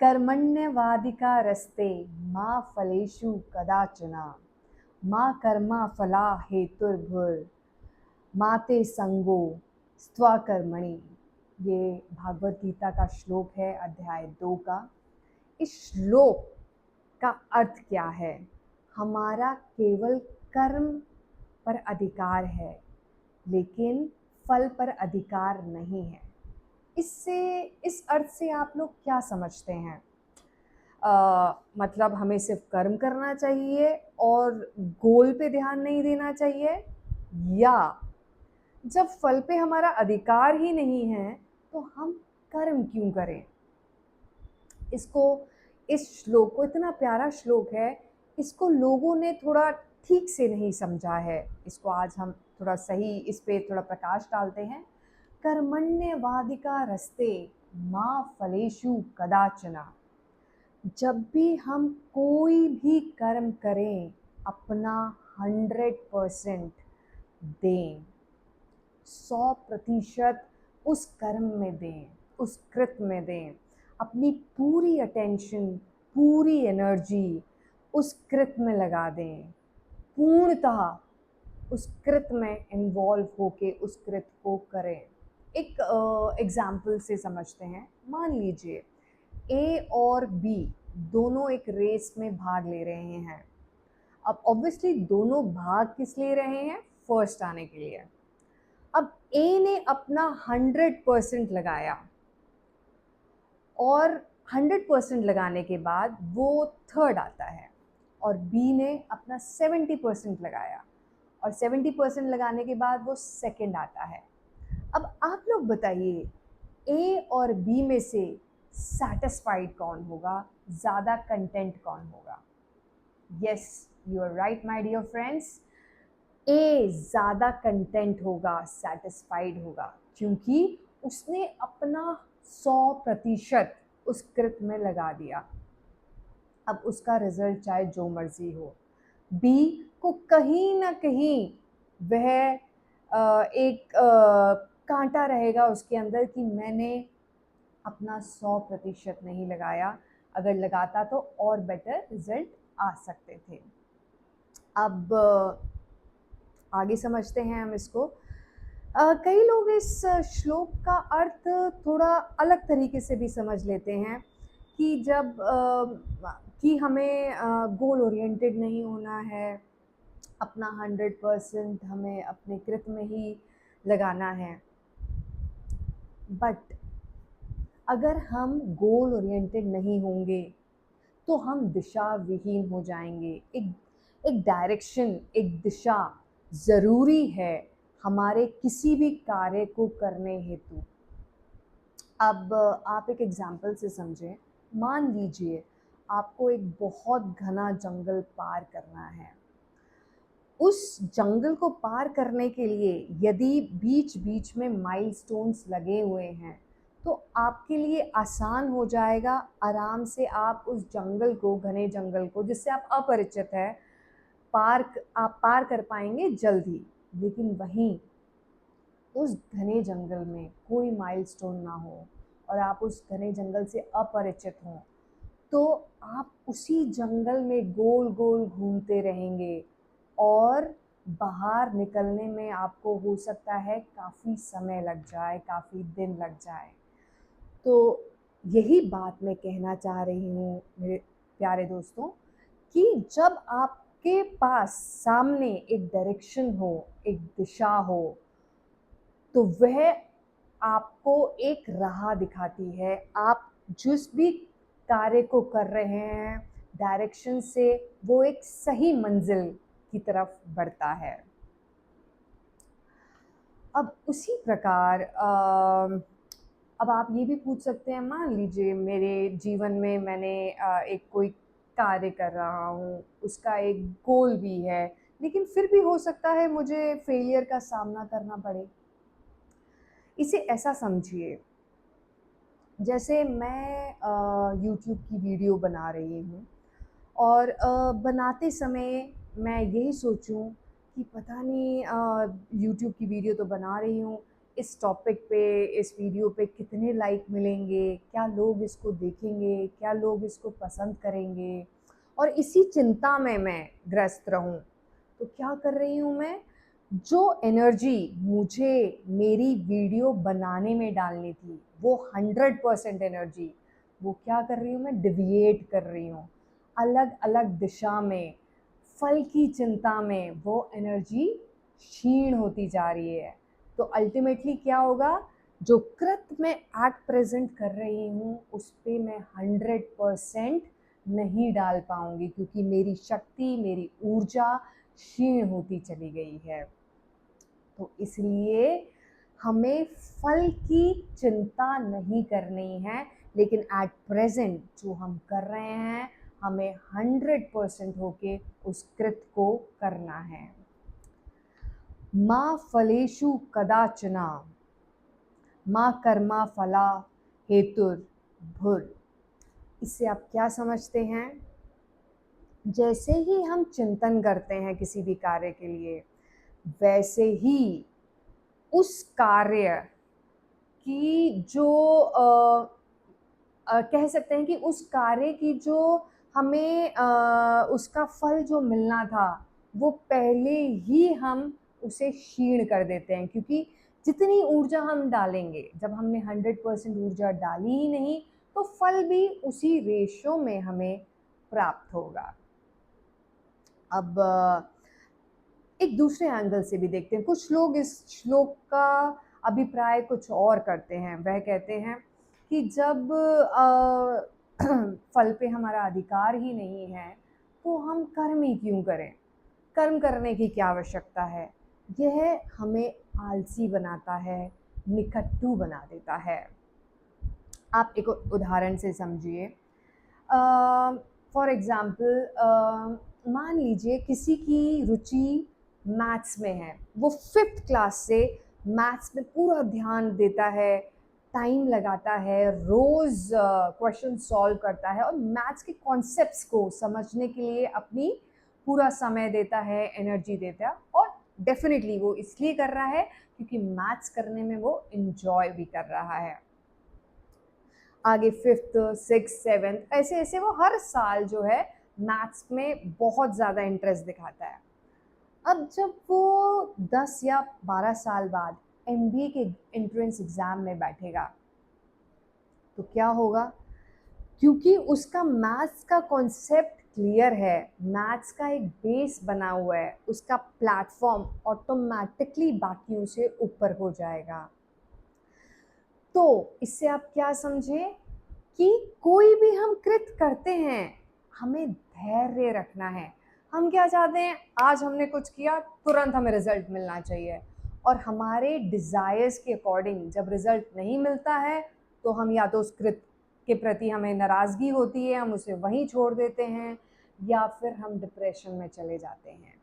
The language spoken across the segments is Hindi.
कर्मण्यवाधिकारस्ते मा फलेषु कदाचन मा कर्मा फला हेतुर्भुर माते संगो स्वकर्मणि। ये भागवत गीता का श्लोक है, अध्याय 2 का। इस श्लोक का अर्थ क्या है? हमारा केवल कर्म पर अधिकार है, लेकिन फल पर अधिकार नहीं है। इस अर्थ से आप लोग क्या समझते हैं? मतलब हमें सिर्फ कर्म करना चाहिए और गोल पे ध्यान नहीं देना चाहिए, या जब फल पे हमारा अधिकार ही नहीं है तो हम कर्म क्यों करें? इस श्लोक को, इतना प्यारा श्लोक है, इसको लोगों ने थोड़ा ठीक से नहीं समझा है। इसको आज हम थोड़ा सही, इस पे थोड़ा प्रकाश डालते हैं। कर्मण्यवादिका रस्ते माँ फलेषु कदाचना। जब भी हम कोई भी कर्म करें, अपना 100% दें, 100% उस कर्म में दें, उस कृत में दें, अपनी पूरी अटेंशन, पूरी एनर्जी उस कृत में लगा दें, पूर्णतः उस कृत में इन्वॉल्व होके उस कृत को करें। एक एग्जाम्पल से समझते हैं। मान लीजिए ए और बी दोनों एक रेस में भाग ले रहे हैं। अब ऑब्वियसली दोनों भाग किस ले रहे हैं? फर्स्ट आने के लिए। अब ए ने अपना 100% लगाया और 100% लगाने के बाद वो थर्ड आता है, और बी ने अपना 70% लगाया और 70% लगाने के बाद वो सेकंड आता है। अब आप लोग बताइए, ए और बी में से सैटिस्फाइड कौन होगा? ज़्यादा कंटेंट कौन होगा? Yes, you are right my dear friends. ए ज़्यादा कंटेंट होगा, सैटिस्फाइड होगा, क्योंकि उसने अपना 100% उस कृत में लगा दिया। अब उसका रिजल्ट चाहे जो मर्जी हो। बी को कहीं ना कहीं वह एक कांटा रहेगा उसके अंदर कि मैंने अपना 100% नहीं लगाया, अगर लगाता तो और बेटर रिजल्ट आ सकते थे। अब आगे समझते हैं हम इसको। कई लोग इस श्लोक का अर्थ थोड़ा अलग तरीके से भी समझ लेते हैं कि जब कि हमें गोल ओरिएंटेड नहीं होना है, अपना 100% हमें अपने कृत में ही लगाना है। बट अगर हम गोल ओरिएंटेड नहीं होंगे तो हम दिशा विहीन हो जाएंगे। एक डायरेक्शन, एक दिशा ज़रूरी है हमारे किसी भी कार्य को करने हेतु। अब आप एक एग्जाम्पल से समझें। मान लीजिए आपको एक बहुत घना जंगल पार करना है। उस जंगल को पार करने के लिए यदि बीच बीच में माइलस्टोन्स लगे हुए हैं तो आपके लिए आसान हो जाएगा। आराम से आप उस जंगल को, घने जंगल को जिससे आप अपरिचित हैं, आप पार कर पाएंगे जल्दी। लेकिन वहीं उस घने जंगल में कोई माइलस्टोन ना हो और आप उस घने जंगल से अपरिचित हों, तो आप उसी जंगल में गोल गोल घूमते रहेंगे और बाहर निकलने में आपको हो सकता है काफ़ी समय लग जाए, काफ़ी दिन लग जाए। तो यही बात मैं कहना चाह रही हूँ मेरे प्यारे दोस्तों, कि जब आपके पास सामने एक डायरेक्शन हो, एक दिशा हो, तो वह आपको एक राह दिखाती है। आप जिस भी कार्य को कर रहे हैं, डायरेक्शन से वो एक सही मंजिल की तरफ बढ़ता है। अब उसी प्रकार अब आप ये भी पूछ सकते हैं, मान लीजिए मेरे जीवन में मैंने एक कोई कार्य कर रहा हूँ, उसका एक गोल भी है, लेकिन फिर भी हो सकता है मुझे फेलियर का सामना करना पड़े। इसे ऐसा समझिए, जैसे मैं यूट्यूब की वीडियो बना रही हूँ और बनाते समय मैं यही सोचूं कि पता नहीं यूट्यूब की वीडियो तो बना रही हूँ, इस टॉपिक पे, इस वीडियो पे कितने लाइक मिलेंगे, क्या लोग इसको देखेंगे, क्या लोग इसको पसंद करेंगे, और इसी चिंता में मैं ग्रस्त रहूं। तो क्या कर रही हूँ मैं, जो एनर्जी मुझे मेरी वीडियो बनाने में डालनी थी, वो 100% एनर्जी, वो क्या कर रही हूँ मैं, डिविएट कर रही हूँ अलग अलग दिशा में। फल की चिंता में वो एनर्जी क्षीण होती जा रही है। तो अल्टीमेटली क्या होगा, जो कृत मैं एट प्रेजेंट कर रही हूँ उस पर मैं 100% नहीं डाल पाऊंगी, क्योंकि मेरी शक्ति, मेरी ऊर्जा क्षीण होती चली गई है। तो इसलिए हमें फल की चिंता नहीं करनी है, लेकिन एट प्रेजेंट जो हम कर रहे हैं हमें 100% होके उस कृत को करना है। माँ फलेषु कदाचना माँ कर्मा फला हेतुर भुर। इससे आप क्या समझते हैं, जैसे ही हम चिंतन करते हैं किसी भी कार्य के लिए, वैसे ही उस कार्य की जो कह सकते हैं कि उस कार्य की जो हमें उसका फल जो मिलना था, वो पहले ही हम उसे क्षीण कर देते हैं। क्योंकि जितनी ऊर्जा हम डालेंगे, जब हमने 100% ऊर्जा डाली ही नहीं, तो फल भी उसी रेशो में हमें प्राप्त होगा। अब एक दूसरे एंगल से भी देखते हैं। कुछ लोग इस श्लोक का अभिप्राय कुछ और करते हैं। वह कहते हैं कि जब फल पे हमारा अधिकार ही नहीं है, तो हम कर्म ही क्यों करें, कर्म करने की क्या आवश्यकता है। यह हमें आलसी बनाता है, निकट्टू बना देता है। आप एक उदाहरण से समझिए। फॉर एग्ज़ाम्पल, मान लीजिए किसी की रुचि मैथ्स में है, वो 5th क्लास से मैथ्स में पूरा ध्यान देता है, टाइम लगाता है, रोज़ क्वेश्चन सॉल्व करता है और मैथ्स के कॉन्सेप्ट्स को समझने के लिए अपनी पूरा समय देता है, एनर्जी देता है। और डेफिनेटली वो इसलिए कर रहा है क्योंकि मैथ्स करने में वो इन्जॉय भी कर रहा है। आगे 5th 6th 7th ऐसे ऐसे वो हर साल जो है मैथ्स में बहुत ज़्यादा इंटरेस्ट दिखाता है। अब जब वो 10 या 12 साल बाद MBA के एंट्रेंस एग्ज़ाम में बैठेगा, तो क्या होगा, क्योंकि उसका मैथ्स का कॉन्सेप्ट क्लियर है, मैथ्स का एक बेस बना हुआ है, उसका प्लेटफॉर्म ऑटोमेटिकली बाकियों से ऊपर हो जाएगा। तो इससे आप क्या समझे कि कोई भी हम कृत करते हैं, हमें धैर्य रखना है। हम क्या चाहते हैं, आज हमने कुछ किया, तुरंत हमें रिजल्ट मिलना चाहिए। और हमारे डिज़ायर्स के अकॉर्डिंग जब रिजल्ट नहीं मिलता है, तो हम या तो उस कृत के प्रति हमें नाराज़गी होती है, हम उसे वहीं छोड़ देते हैं, या फिर हम डिप्रेशन में चले जाते हैं।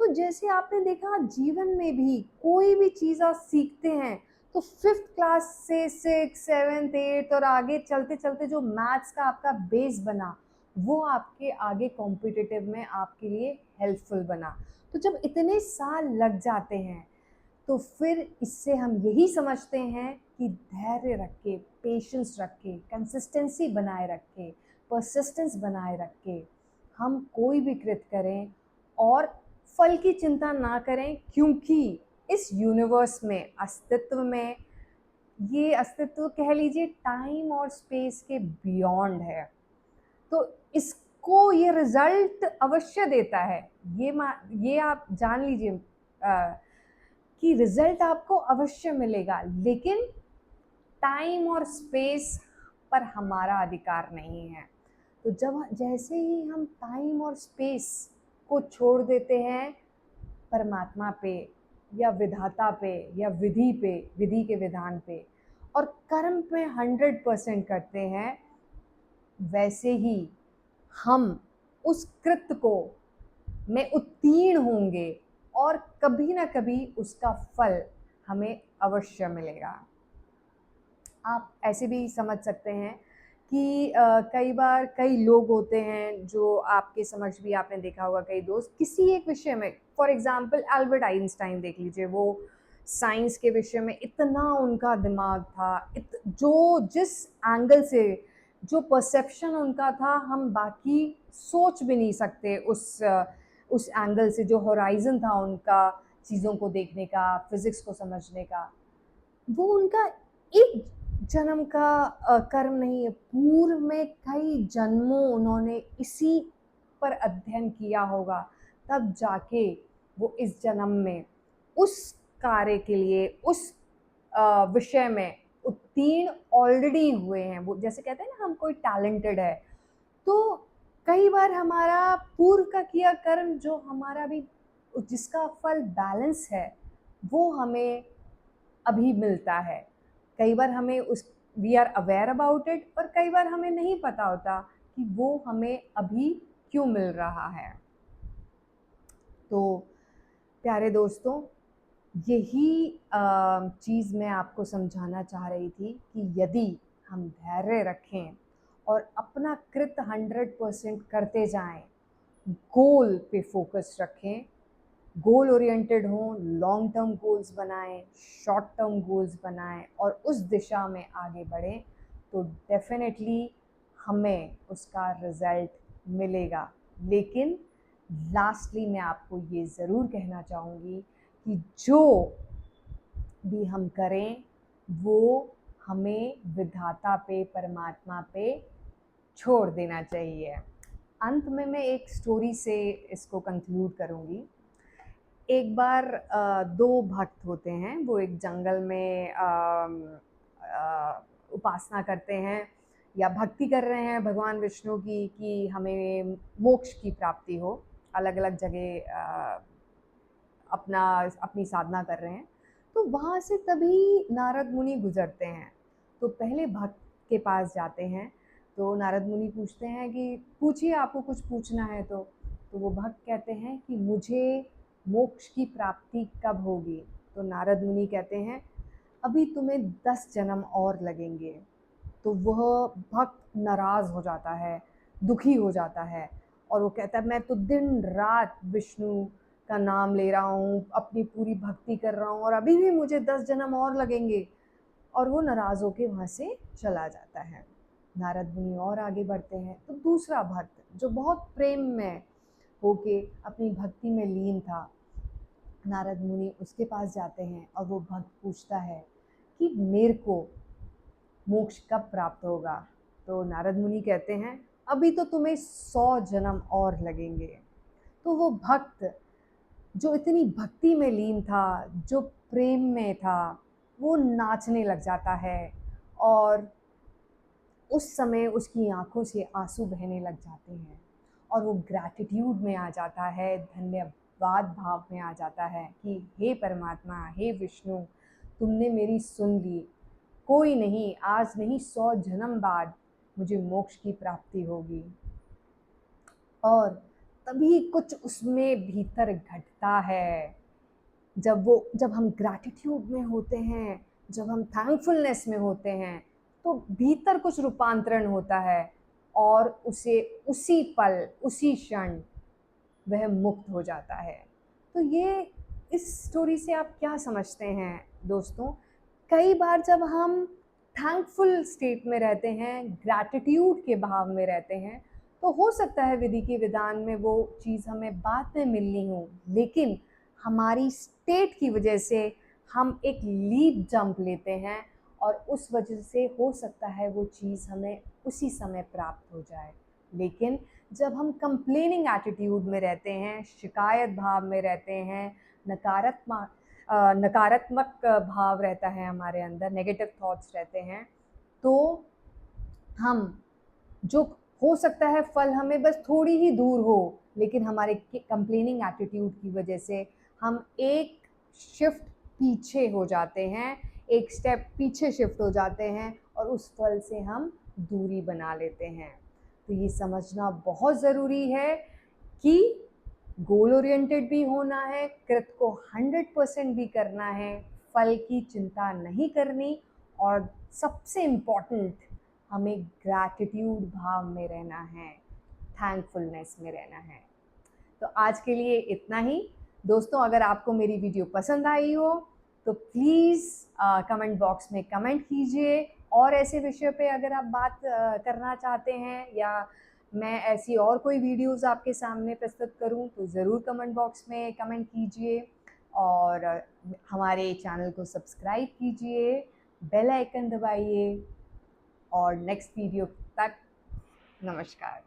तो जैसे आपने देखा जीवन में भी कोई भी चीज़ आप सीखते हैं, तो 5th क्लास से 6th 7th 8th और आगे चलते चलते जो मैथ्स का आपका बेस बना, वो आपके आगे कॉम्पिटिटिव में आपके लिए हेल्पफुल बना। तो जब इतने साल लग जाते हैं, तो फिर इससे हम यही समझते हैं कि धैर्य रख के, पेशेंस रख के, कंसिस्टेंसी बनाए रख के, परसिस्टेंस बनाए रख के हम कोई भी कृत करें और फल की चिंता ना करें। क्योंकि इस यूनिवर्स में, अस्तित्व में, ये अस्तित्व कह लीजिए टाइम और स्पेस के बियॉन्ड है। तो इसको ये रिजल्ट अवश्य देता है। ये आप जान लीजिए कि रिजल्ट आपको अवश्य मिलेगा, लेकिन टाइम और स्पेस पर हमारा अधिकार नहीं है। तो जब जैसे ही हम टाइम और स्पेस को छोड़ देते हैं परमात्मा पे या विधाता पे या विधि पे, विधि के विधान पे, और कर्म पे 100% करते हैं, वैसे ही हम उस कृत्य को में उत्तीर्ण होंगे और कभी ना कभी उसका फल हमें अवश्य मिलेगा। आप ऐसे भी समझ सकते हैं कि कई बार कई लोग होते हैं जो आपके समझ भी आपने देखा होगा, कई दोस्त किसी एक विषय में, फॉर एग्जांपल अल्बर्ट आइंस्टाइन देख लीजिए, वो साइंस के विषय में इतना उनका दिमाग था, जो जिस एंगल से, जो परसेप्शन उनका था, हम बाकी सोच भी नहीं सकते उस एंगल से, जो होराइजन था उनका चीज़ों को देखने का, फिज़िक्स को समझने का, वो उनका एक जन्म का कर्म नहीं है, पूर्व में कई जन्मों उन्होंने इसी पर अध्ययन किया होगा, तब जाके वो इस जन्म में उस कार्य के लिए, उस विषय में उत्तीर्ण ऑलरेडी हुए हैं। वो जैसे कहते हैं ना, हम कोई टैलेंटेड है, तो कई बार हमारा पूर्व का किया कर्म जो हमारा भी, जिसका फल बैलेंस है, वो हमें अभी मिलता है। कई बार हमें उस we are aware about it, और कई बार हमें नहीं पता होता कि वो हमें अभी क्यों मिल रहा है। तो प्यारे दोस्तों, यही चीज़ मैं आपको समझाना चाह रही थी कि यदि हम धैर्य रखें और अपना कृत 100% करते जाएं, गोल पे फोकस रखें, गोल ओरिएंटेड हों, लॉन्ग टर्म गोल्स बनाएं, शॉर्ट टर्म गोल्स बनाएं और उस दिशा में आगे बढ़ें, तो डेफिनेटली हमें उसका रिज़ल्ट मिलेगा। लेकिन लास्टली मैं आपको ये ज़रूर कहना चाहूँगी कि जो भी हम करें वो हमें विधाता पे, परमात्मा पे छोड़ देना चाहिए। अंत में मैं एक स्टोरी से इसको कंक्लूड करूँगी। एक बार दो भक्त होते हैं, वो एक जंगल में उपासना करते हैं या भक्ति कर रहे हैं भगवान विष्णु की कि हमें मोक्ष की प्राप्ति हो। अलग अलग जगह अपनी साधना कर रहे हैं, तो वहाँ से तभी नारद मुनि गुजरते हैं। तो पहले भक्त के पास जाते हैं, तो नारद मुनि पूछते हैं कि पूछिए, आपको कुछ पूछना है तो वो भक्त कहते हैं कि मुझे मोक्ष की प्राप्ति कब होगी। तो नारद मुनि कहते हैं अभी तुम्हें 10 जन्म और लगेंगे। तो वह भक्त नाराज़ हो जाता है, दुखी हो जाता है, और वो कहता है मैं तो दिन रात विष्णु का नाम ले रहा हूँ, अपनी पूरी भक्ति कर रहा हूँ, और अभी भी मुझे 10 जन्म और लगेंगे। और वो नाराज़ होकर वहाँ से चला जाता है। नारद मुनि और आगे बढ़ते हैं, तो दूसरा भक्त जो बहुत प्रेम में होके अपनी भक्ति में लीन था, नारद मुनि उसके पास जाते हैं और वो भक्त पूछता है कि मेरे को मोक्ष कब प्राप्त होगा। तो नारद मुनि कहते हैं अभी तो तुम्हें 100 जन्म और लगेंगे। तो वो भक्त जो इतनी भक्ति में लीन था, जो प्रेम में था, वो नाचने लग जाता है, और उस समय उसकी आंखों से आंसू बहने लग जाते हैं, और वो ग्रैटिट्यूड में आ जाता है, धन्यवाद भाव में आ जाता है कि हे परमात्मा, हे विष्णु, तुमने मेरी सुन ली, कोई नहीं, आज नहीं 100 जन्म बाद मुझे मोक्ष की प्राप्ति होगी। और तभी कुछ उसमें भीतर घटता है। जब हम ग्रैटिट्यूड में होते हैं, जब हम थैंकफुलनेस में होते हैं, तो भीतर कुछ रूपांतरण होता है, और उसे उसी पल, उसी क्षण वह मुक्त हो जाता है। तो ये, इस स्टोरी से आप क्या समझते हैं दोस्तों? कई बार जब हम थैंकफुल स्टेट में रहते हैं, ग्रैटिट्यूड के भाव में रहते हैं, तो हो सकता है विधि के विधान में वो चीज़ हमें बाद में मिलनी हो, लेकिन हमारी स्टेट की वजह से हम एक लीप जंप लेते हैं, और उस वजह से हो सकता है वो चीज़ हमें उसी समय प्राप्त हो जाए। लेकिन जब हम कंप्लेनिंग एटीट्यूड में रहते हैं, शिकायत भाव में रहते हैं, नकारात्मक भाव रहता है हमारे अंदर, नेगेटिव थॉट्स रहते हैं, तो हम, जो हो सकता है फल हमें बस थोड़ी ही दूर हो, लेकिन हमारे कंप्लेनिंग एटीट्यूड की वजह से हम एक शिफ्ट पीछे हो जाते हैं, एक स्टेप पीछे शिफ्ट हो जाते हैं, और उस फल से हम दूरी बना लेते हैं। तो ये समझना बहुत ज़रूरी है कि गोल ओरिएंटेड भी होना है, कृत को 100% भी करना है, फल की चिंता नहीं करनी, और सबसे इम्पॉर्टेंट, हमें ग्रैटिट्यूड भाव में रहना है, थैंकफुलनेस में रहना है। तो आज के लिए इतना ही दोस्तों। अगर आपको मेरी वीडियो पसंद आई हो तो प्लीज़ कमेंट बॉक्स में कमेंट कीजिए, और ऐसे विषय पे अगर आप बात करना चाहते हैं या मैं ऐसी और कोई वीडियोस आपके सामने प्रस्तुत करूं तो ज़रूर कमेंट बॉक्स में कमेंट कीजिए, और हमारे चैनल को सब्सक्राइब कीजिए, बेल आइकन दबाइए, और नेक्स्ट वीडियो तक नमस्कार।